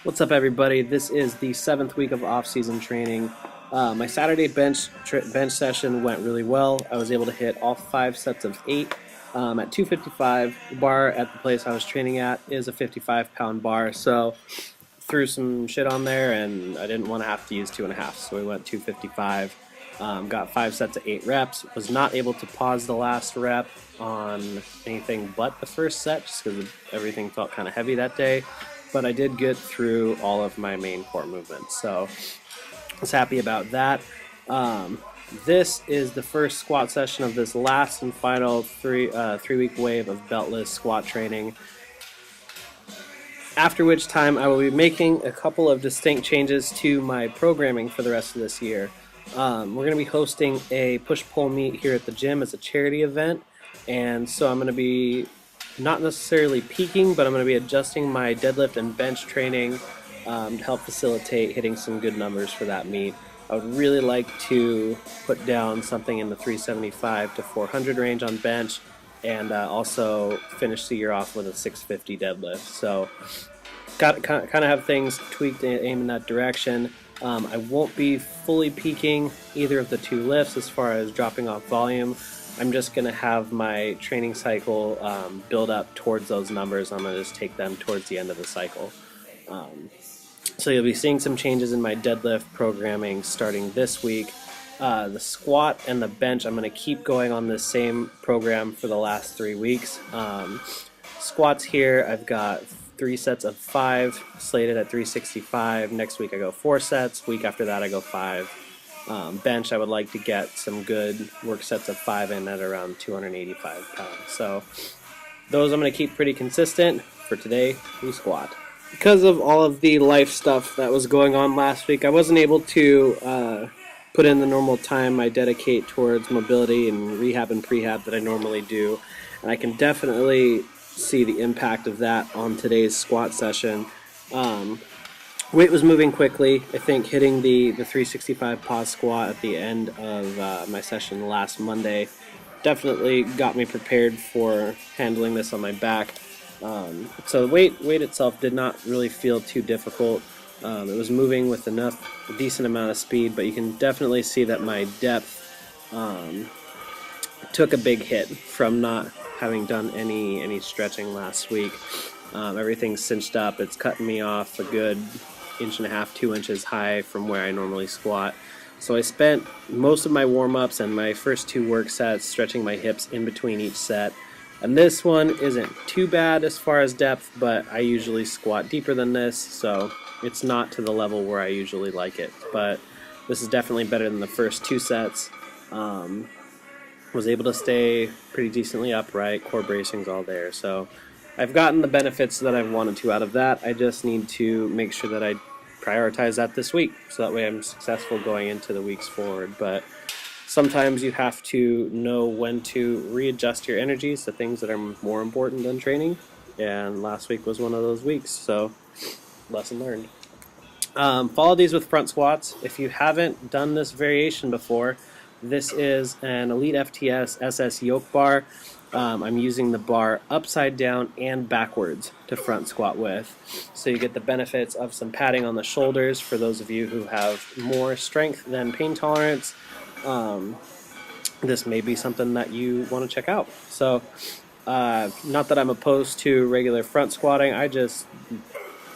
What's up, everybody? This is the 7th week of off-season training. My Saturday bench session went really well. I was able to hit all 5 sets of 8 at 255. The bar at the place I was training at is a 55-pound bar, so threw some shit on there, and I didn't want to have to use 2.5, so we went 255. Got 5 sets of 8 reps. Was not able to pause the last rep on anything but the first set, just because everything felt kind of heavy that day. But I did get through all of my main core movements, so I was happy about that. This is the first squat session of this last and final 3-week wave of beltless squat training. After which time I will be making a couple of distinct changes to my programming for the rest of this year. We're going to be hosting a push-pull meet here at the gym as a charity event, and so I'm going to be not necessarily peaking, but I'm going to be adjusting my deadlift and bench training to help facilitate hitting some good numbers for that meet. I would really like to put down something in the 375 to 400 range on bench, and also finish the year off with a 650 deadlift. So kind of have things tweaked and aim in that direction. I won't be fully peaking either of the two lifts as far as dropping off volume. I'm just going to have my training cycle build up towards those numbers. I'm going to just take them towards the end of the cycle. So you'll be seeing some changes in my deadlift programming starting this week. The squat and the bench, I'm going to keep going on this same program for the last 3 weeks. Squats here, I've got 3 sets of 5 slated at 365. Next week I go 4 sets. Week after that I go 5. Bench, I would like to get some good work sets of 5 in at around 285 pounds. So those I'm going to keep pretty consistent. For today, we squat. Because of all of the life stuff that was going on last week, I wasn't able to put in the normal time I dedicate towards mobility and rehab and prehab that I normally do. And I can definitely see the impact of that on today's squat session. Weight was moving quickly. I think hitting the 365 pause squat at the end of my session last Monday definitely got me prepared for handling this on my back. So the weight itself did not really feel too difficult. It was moving with a decent amount of speed, but you can definitely see that my depth took a big hit from not having done any stretching last week. Everything's cinched up. It's cutting me off a good 1.5 to 2 inches high from where I normally squat. So I spent most of my warm-ups and my first 2 work sets stretching my hips in between each set. And this one isn't too bad as far as depth, but I usually squat deeper than this, so it's not to the level where I usually like it. But this is definitely better than the first 2 sets. Was able to stay pretty decently upright, core bracing's all there. So I've gotten the benefits that I've wanted to out of that. I just need to make sure that I prioritize that this week, so that way I'm successful going into the weeks forward. But sometimes you have to know when to readjust your energies to things that are more important than training, and last week was one of those weeks, so lesson learned. Follow these with front squats. If you haven't done this variation before, this is an Elite FTS SS yoke bar. I'm using the bar upside down and backwards to front squat with. So you get the benefits of some padding on the shoulders for those of you who have more strength than pain tolerance. This may be something that you want to check out. So not that I'm opposed to regular front squatting, I just,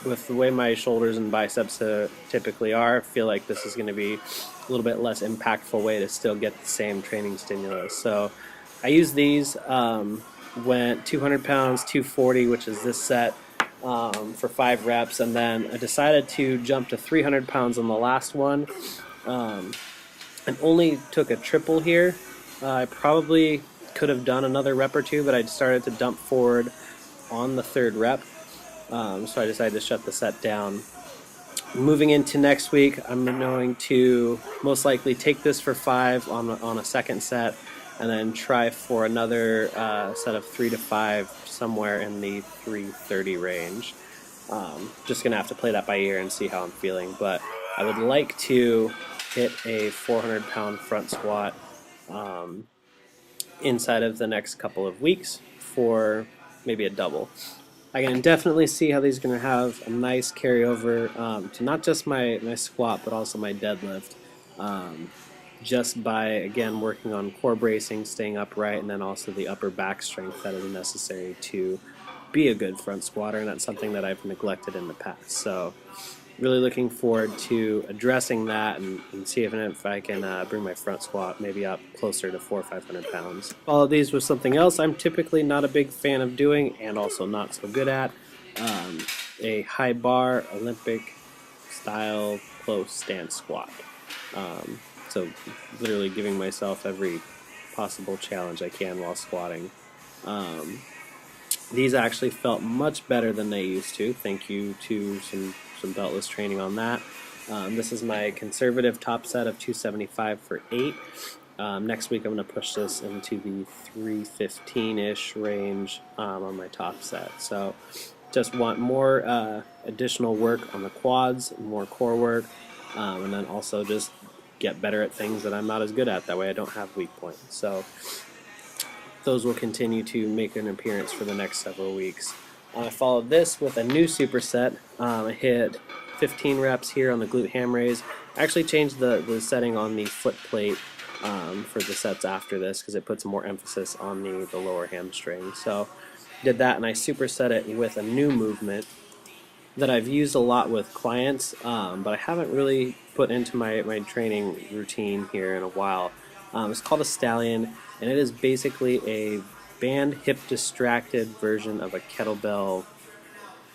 with the way my shoulders and biceps typically are, feel like this is going to be a little bit less impactful way to still get the same training stimulus. So I use these, went 200 pounds, 240, which is this set, for 5 reps, and then I decided to jump to 300 pounds on the last one, and only took a triple here. I probably could have done another rep or 2, but I started to dump forward on the 3rd rep, so I decided to shut the set down. Moving into next week, I'm going to most likely take this for 5 on a 2nd set, and then try for another set of 3 to 5 somewhere in the 330 range. Just going to have to play that by ear and see how I'm feeling, but I would like to hit a 400-pound front squat inside of the next couple of weeks for maybe a double. I can definitely see how these are going to have a nice carryover to not just my squat, but also my deadlift. Um, just by, again, working on core bracing, staying upright, and then also the upper back strength that is necessary to be a good front squatter, and that's something that I've neglected in the past. So really looking forward to addressing that and see if I can bring my front squat maybe up closer to 400 or 500 pounds. Follow these with something else I'm typically not a big fan of doing and also not so good at. Um, a high bar Olympic style close stance squat. Um, so literally giving myself every possible challenge I can while squatting. Um, these actually felt much better than they used to. Thank you to some beltless training on that. This is my conservative top set of 275 for 8. Next week I'm going to push this into the 315-ish range on my top set. So just want more additional work on the quads, more core work, and then also just get better at things that I'm not as good at. That way I don't have weak points. So those will continue to make an appearance for the next several weeks. I followed this with a new superset. I hit 15 reps here on the glute ham raise. I actually changed the setting on the foot plate for the sets after this because it puts more emphasis on the lower hamstring. So did that, and I superset it with a new movement that I've used a lot with clients, but I haven't really put into my training routine here in a while. It's called a stallion, and it is basically a band hip distracted version of a kettlebell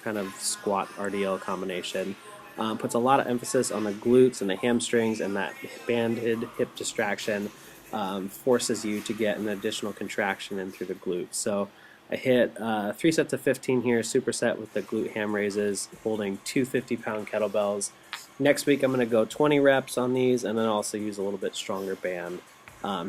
kind of squat RDL combination. Puts a lot of emphasis on the glutes and the hamstrings, and that banded hip distraction forces you to get an additional contraction in through the glutes. So I hit 3 sets of 15 here, superset with the glute ham raises, holding 2 50-pound kettlebells. Next week I'm going to go 20 reps on these, and then also use a little bit stronger band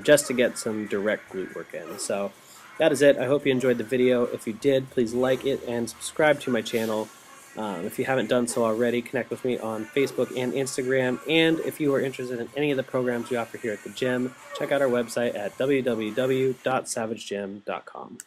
just to get some direct glute work in. So that is it. I hope you enjoyed the video. If you did, please like it and subscribe to my channel. If you haven't done so already, connect with me on Facebook and Instagram. And if you are interested in any of the programs we offer here at the gym, check out our website at www.savagegym.com.